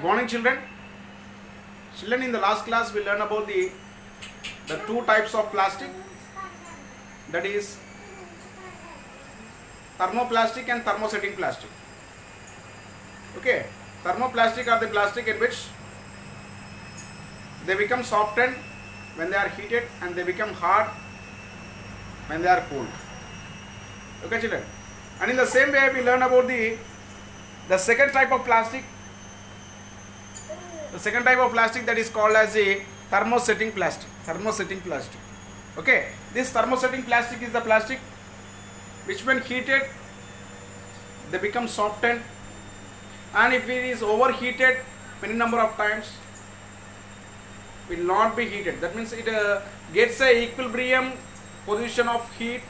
morning, children. Children, in the last class we learned about the two types of plastic, that is thermoplastic and thermosetting plastic. Okay, thermoplastic are the plastic in which they become softened when they are heated and they become hard when they are cooled. Okay, children. And in the same way we learn about the second type of plastic. The second type of plastic, that is called as a thermosetting plastic. Thermosetting plastic. Okay, this thermosetting plastic is the plastic which when heated they become softened, and if it is overheated many number of times will not be heated. That means it gets a equilibrium position of heat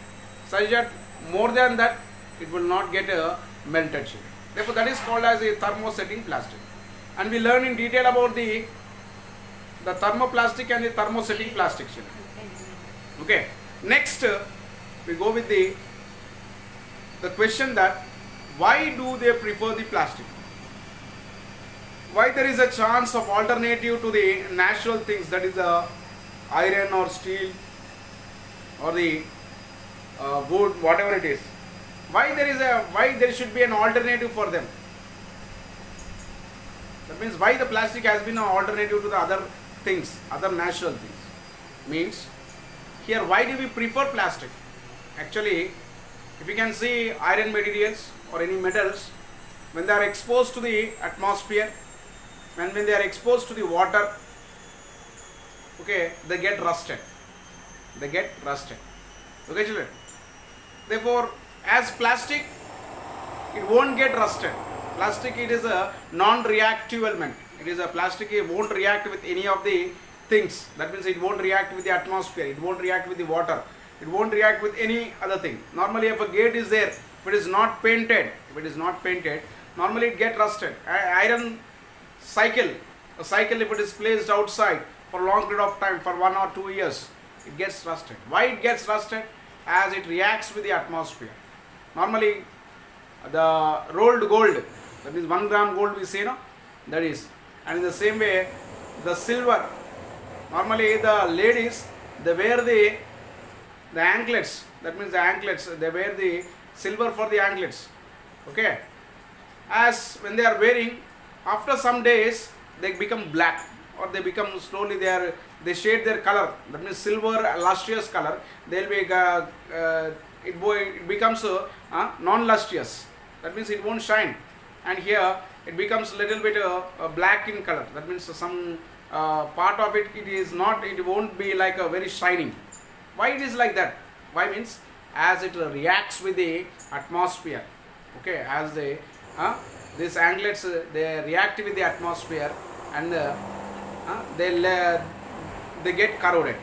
such that more than that it will not get melted. Therefore that is called as a thermosetting plastic. And we learn in detail about the thermoplastic and the thermosetting plastic. Okay. Next we go with the question that why do they prefer the plastic? Why there is a chance of alternative to the natural things, that is iron or steel or the wood, whatever it is. Why there should be an alternative for them? That means why the plastic has been an alternative to the other things, other natural things. Means here why do we prefer plastic? Actually, if you can see iron materials or any metals, when they are exposed to the atmosphere, when they are exposed to the water, okay, they get rusted. They get rusted. Okay, children. Therefore, as plastic, it won't get rusted. Plastic, it is a non-reactive element. It is a plastic, it won't react with any of the things. That means it won't react with the atmosphere, it won't react with the water, it won't react with any other thing. Normally if a gate is there, if it is not painted, normally it gets rusted. Iron cycle, a cycle, if it is placed outside for a long period of time, for 1 or 2 years, it gets rusted. Why it gets rusted? As it reacts with the atmosphere. Normally the rolled gold, that is 1 gram gold we say, no? That is. And in the same way, the silver, normally the ladies, they wear the anklets, that means the anklets, they wear the silver for the anklets. Okay. As when they are wearing, after some days they become black, or they become slowly, they shade their color, that means silver lustrous color, they'll be it becomes non-lustrous, that means it won't shine, and here it becomes a little bit black in color, that means some part of it it won't be like a very shining. Why it is like that? Why means as it reacts with the atmosphere, okay, as these anklets they react with the atmosphere and they get corroded.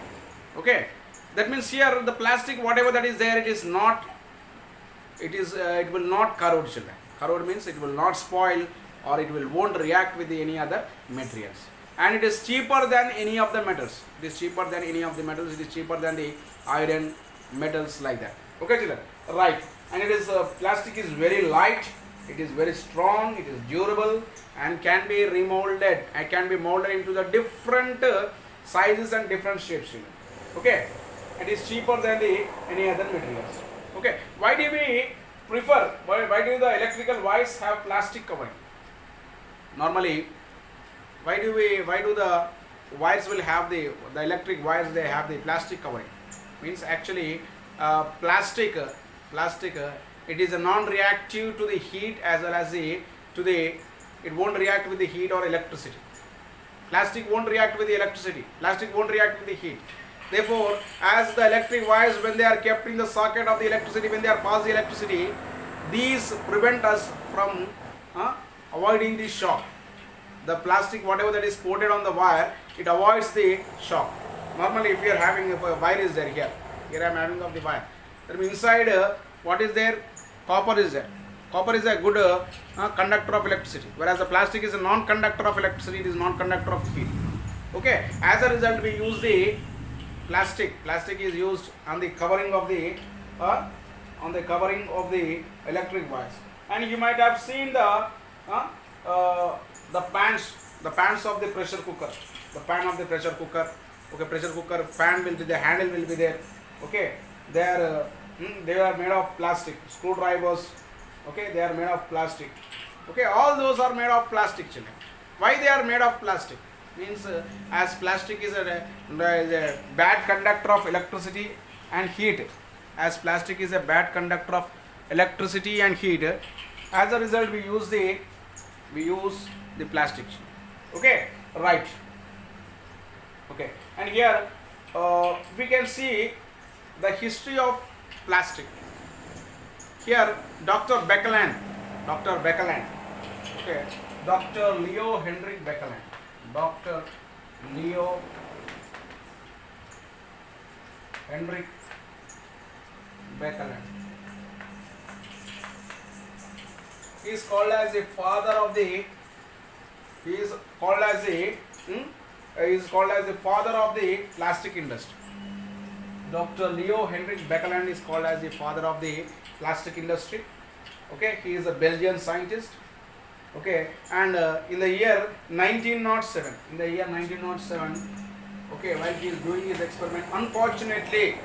Okay, that means here the plastic, whatever that is there, it will not corrode, children. Corrode means it will not spoil, or it won't react with any other materials, and it is cheaper than any of the metals. It is cheaper than any of the metals. It is cheaper than the iron, metals, like that. Okay, children, right? And it is plastic is very light, it is very strong, it is durable, and can be remolded and can be molded into the different sizes and different shapes, children. Okay, it is cheaper than any other materials. Okay, why do we prefer, why do the electrical wires have plastic covering? Normally, why do the wires will have the electric wires, they have the plastic covering? Means actually plastic it is a non-reactive to the heat as well as it won't react with the heat or electricity. Plastic won't react with the electricity, plastic won't react with the heat. Therefore, as the electric wires, when they are kept in the socket of the electricity, when they are passed the electricity, these prevent us from avoiding the shock. The plastic, whatever that is coated on the wire, it avoids the shock. Normally if you are having, if a wire is there, here I am having of the wire, that means inside what is there? Copper is there. Copper is a good conductor of electricity, whereas the plastic is a non-conductor of electricity, it is non-conductor of heat. Okay, as a result we use the plastic is used on the covering of the electric wires. And you might have seen the pants the pans of the pressure cooker, the pan of the pressure cooker, okay, pressure cooker pan will be the handle will be there, okay, they are made of plastic. Screwdrivers, okay, they are made of plastic, okay, all those are made of plastic, children. Why they are made of plastic? Means as plastic is a bad conductor of electricity and heat, as plastic is a bad conductor of electricity and heat, as a result we use the plastic, okay, right, okay. And here we can see the history of plastic. Here Dr. Beckland, okay, Dr. Leo Henry Beckland, Dr. Leo Henry Beckland. He is called as the father of the. He is called as the father of the plastic industry. Dr. Leo Henry Beckland is called as the father of the plastic industry. Okay, he is a Belgian scientist. Okay, and in the year 1907, okay, while he is doing his experiment, unfortunately,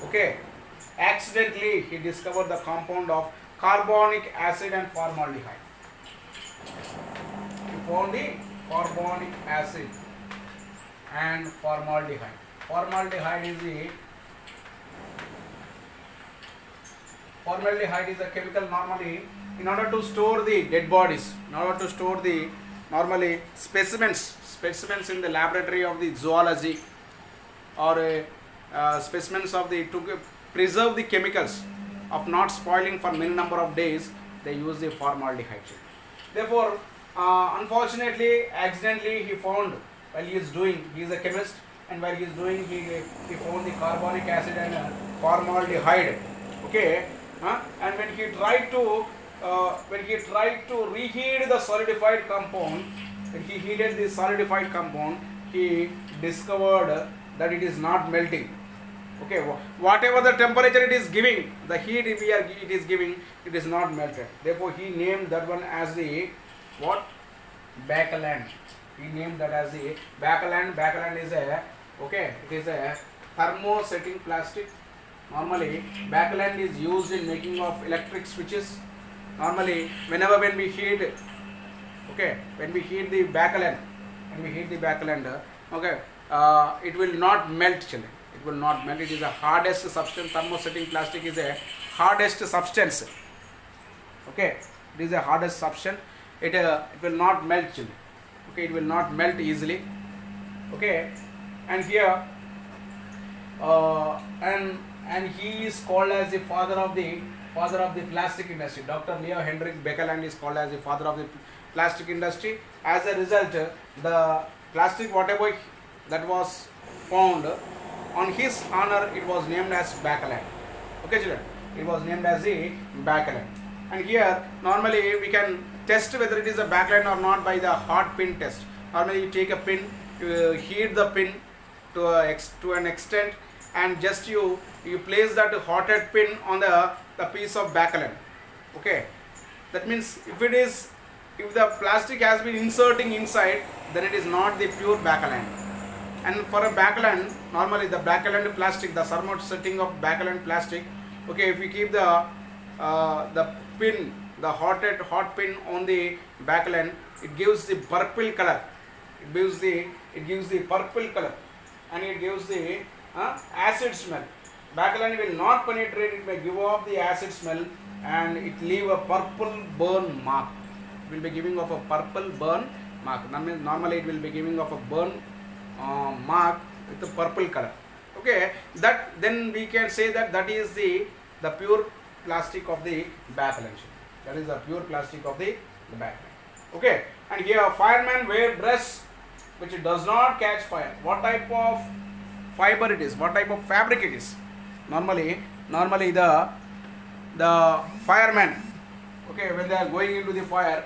okay, accidentally he discovered the compound of carbonic acid and formaldehyde. He found the carbonic acid and formaldehyde. Formaldehyde is a chemical normally in order to store the dead bodies, in order to store the normally specimens in the laboratory of the zoology, or specimens of the to preserve the chemicals of not spoiling for many number of days, they use the formaldehyde. Therefore, unfortunately, accidentally he found, while he is a chemist, and while he is doing, he found the carbonic acid and formaldehyde. Okay, and when he tried to reheat the solidified compound, when he heated the solidified compound, he discovered that it is not melting. Okay, whatever the temperature it is giving, the heat it is giving, it is not melted. Therefore, he named that one as the what? Beckland. He named that as the Beckland. Beckland is a, okay, it is a thermosetting plastic. Normally, Beckland is used in making of electric switches. Normally, when we heat, okay, when we heat the Beckland, okay, it will not melt, children. It will not melt. It is a hardest substance. Thermosetting plastic is a hardest substance. Okay, it is a hardest substance. It will not melt, children. Okay, it will not melt easily. Okay, and here and he is called as the father of the plastic industry. Dr. Leo Henry Beckland is called as the father of the plastic industry. As a result, the plastic whatever that was found, on his honor, it was named as Beckland. Okay, children, it was named as the Beckland. And here, normally we can test whether it is a Beckland or not by the hot pin test. Normally, you take a pin, you heat the pin to an extent, and just you place that hotted pin on the piece of Beckland. Okay, that means if the plastic has been inserting inside, then it is not the pure Beckland. And for a Beckland, normally the Beckland plastic, the thermosetting of Beckland plastic, okay, if we keep the pin, the hot pin on the Beckland, it gives the purple color. It gives the purple color, and it gives the acid smell. Beckland will not penetrate, it may give off the acid smell, and it leave a purple burn mark. It will be giving off a purple burn mark. Normally it will be giving off a burn mark with a purple color. Okay, then we can say that is the pure plastic of the Beckland. That is the pure plastic of the Beckland. Okay, and here firemen wear dress which does not catch fire. What type of fiber it is? What type of fabric it is? Normally the firemen, okay, when they are going into the fire,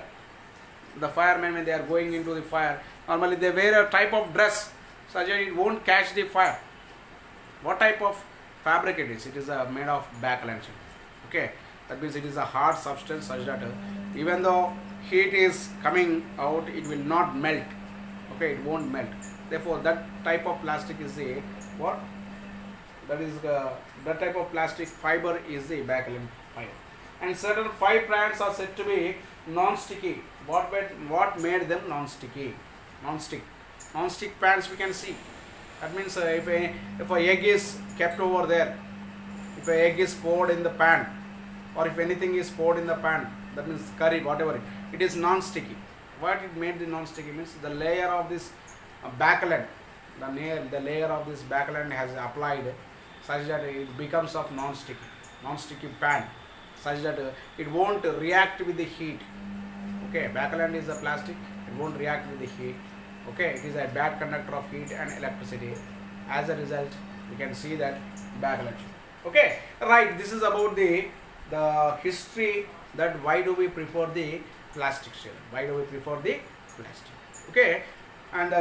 normally they wear a type of dress such that it won't catch the fire. What type of fabric it is? It is made of Beckland. Okay, that means it is a hard substance such that even though heat is coming out, it will not melt. Okay, it won't melt. Therefore that type of plastic is the what, that is that type of plastic fiber is the backland fiber. And certain 5 brands are said to be non-sticky. What made them non-sticky? Non-stick pans we can see. That means if a egg is kept over there, if a egg is poured in the pan, or if anything is poured in the pan, that means curry, whatever, it is non-sticky. What it made the non-sticky means the layer of this backland, the layer of this backland has applied such that it becomes of non-sticky pan, such that it won't react with the heat. Okay, backland is a plastic, it won't react with the heat. Okay, it is a bad conductor of heat and electricity. As a result, we can see that backland. Okay, right, this is about the history, that why do we prefer the plastic shell, why do we prefer the plastic. Okay, and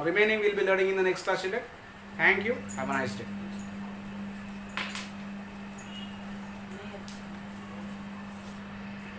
remaining we'll be learning in the next class. Thank you, have a nice day.